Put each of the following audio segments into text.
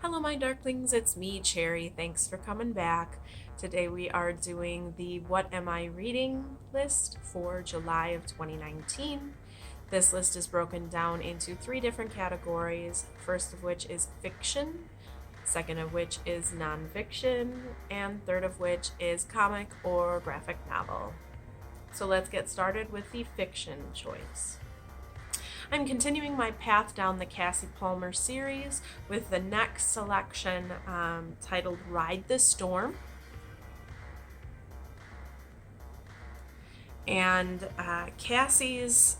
Hello, my darklings, it's me, Cherry. Thanks for coming back. Today we are doing the What Am I Reading list for July of 2019. This list is broken down into three different categories, first of which is fiction, second of which is nonfiction, and third of which is comic or graphic novel. So let's get started with the fiction choice. I'm continuing my path down the Cassie Palmer series with the next selection titled Ride the Storm. And Cassie's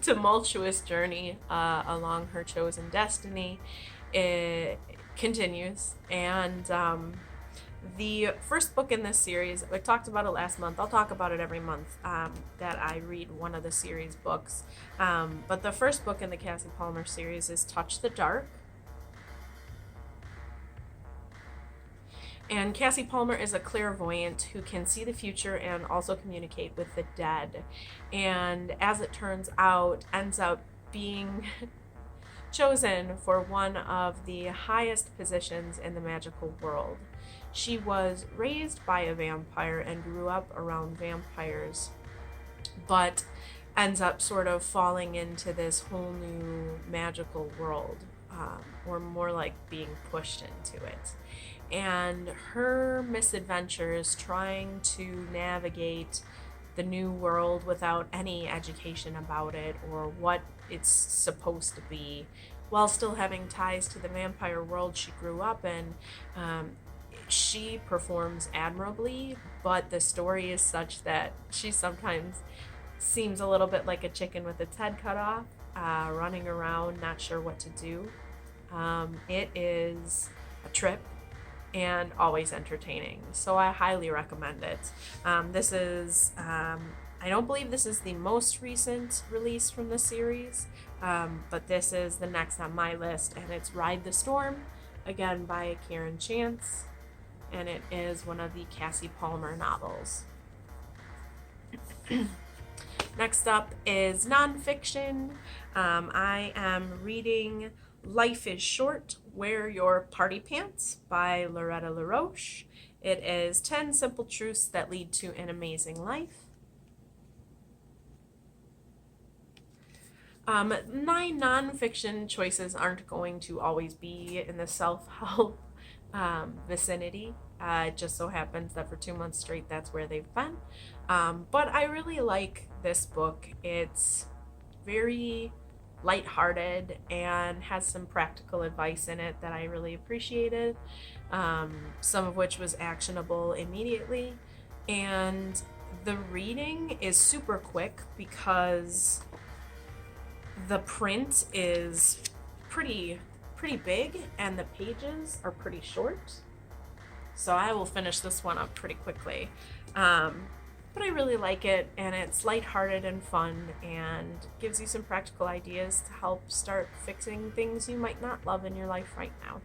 tumultuous journey along her chosen destiny continues. And the first book in this series, I talked about it last month. I'll talk about it every month that I read one of the series books. But the first book in the Cassie Palmer series is Touch the Dark. And Cassie Palmer is a clairvoyant who can see the future and also communicate with the dead. And as it turns out, ends up being chosen for one of the highest positions in the magical world. She was raised by a vampire and grew up around vampires, but ends up sort of falling into this whole new magical world, or more like being pushed into it. And her misadventures trying to navigate the new world without any education about it or what it's supposed to be, while still having ties to the vampire world she grew up in. She performs admirably, but the story is such that she sometimes seems a little bit like a chicken with its head cut off, running around, not sure what to do. It is a trip and always entertaining, so I highly recommend it. This is, I don't believe this is the most recent release from the series, but this is the next on my list, and it's Ride the Storm, again by Karen Chance, and it is one of the Cassie Palmer novels. Next up is nonfiction. I am reading Life is Short, Wear Your Party Pants by Loretta LaRoche. It is 10 simple truths that lead to an amazing life. My nonfiction choices aren't going to always be in the self-help vicinity. It just so happens that for 2 months straight, that's where they've been. But I really like this book. It's very lighthearted and has some practical advice in it that I really appreciated, some of which was actionable immediately. And the reading is super quick because the print is pretty big and the pages are pretty short. So I will finish this one up pretty quickly. But I really like it, and it's lighthearted and fun and gives you some practical ideas to help start fixing things you might not love in your life right now.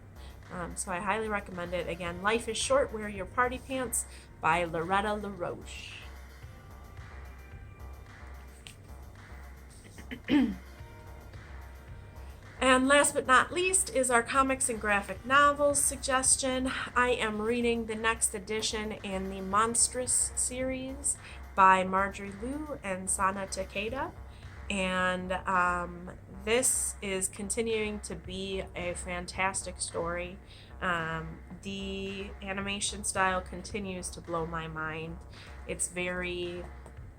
So I highly recommend it. Again, Life is Short, Wear Your Party Pants by Loretta LaRoche. And last but not least is our comics and graphic novels suggestion. I am reading the next edition in the Monstress series by Marjorie and Sana Takeda. And this is continuing to be a fantastic story. The animation style continues to blow my mind. It's very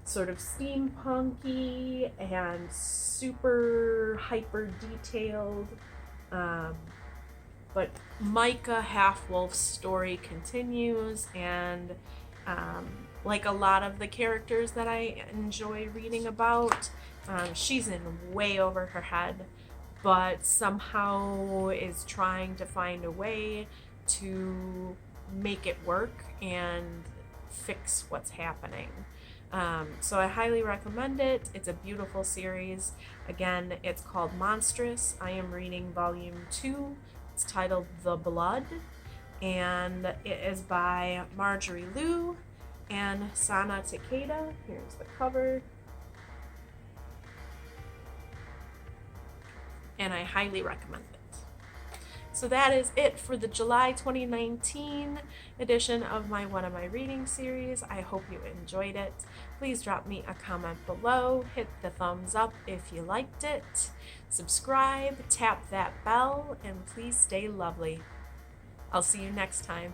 sort of steampunky and super hyper detailed, but Micah Half-Wolf's story continues, and like a lot of the characters that I enjoy reading about, she's in way over her head, but somehow is trying to find a way to make it work and fix what's happening. So I highly recommend it. It's a beautiful series. Again, it's called Monstress. I am reading volume 2. It's titled The Blood, and it is by Marjorie and Sana Takeda. Here's the cover. And I highly recommend it. So that is it for the July 2019 edition of my What Am I Reading series. I hope you enjoyed it. Please drop me a comment below, hit the thumbs up if you liked it, subscribe, tap that bell, and please stay lovely. I'll see you next time.